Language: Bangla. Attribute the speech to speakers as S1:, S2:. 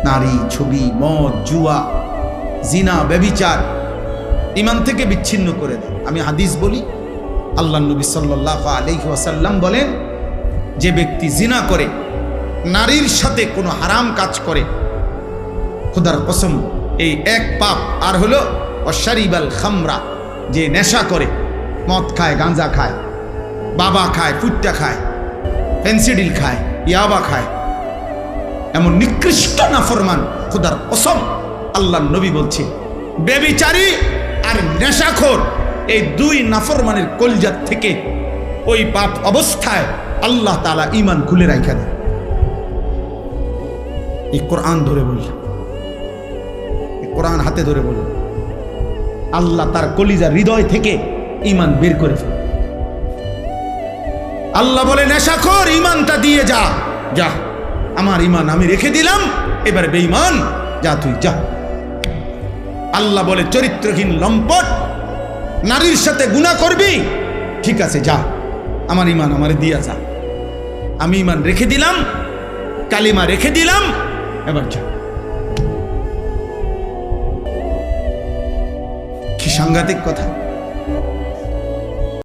S1: নারী, ছবি, মদ, জুয়া, জিনা, ব্যভিচার ঈমান থেকে বিচ্ছিন্ন করে দেয়। আমি হাদিস বলি, আল্লাহ নবী সাল্লাল্লাহু আলাইহি ওয়াসাল্লাম বলেন, যে ব্যক্তি জিনা করে, নারীর সাথে কোনো হারাম কাজ করে, খোদার কসম এই এক পাপ। আর হলো অশারিবাল খামরা, যে নেশা করে, মদ খায়, গাঁজা খায়, বাবা খায়, ফুট্টা খায়, পেন্সিডিল খায়, ইয়াবা খায়, এমন নিকৃষ্ট নাফরমান, খোদার কসম আল্লাহ নবী বলছে, ব্যভিচারী আর নেশাখোর, এই দুই নাফরমানের কলজাত থেকে ওই পাপ অবস্থায় আল্লাহ তাআলা ঈমান খুলে রাখা দেয়। এই কোরআন ধরে বললাম, এই কোরআন হাতে ধরে বললাম, আল্লাহ তার কলিজার হৃদয় থেকে ঈমান বের করে ফেলে। আল্লাহ বলে, নেশাখোর ঈমানটা দিয়ে যা, যা, আমার ঈমান আমি রেখে দিলাম, এবার বেঈমান যা, তুই যা। আল্লাহ বলে, চরিত্রহীন লম্পট, নারীর সাথে গুনাহ করবি, ঠিক আছে যা, আমার ঈমান আমারে দিয়া যা, আমি ঈমান রেখে দিলাম, কালিমা রেখে দিলাম, এবার যা। কি সাংঘাতিক কথা!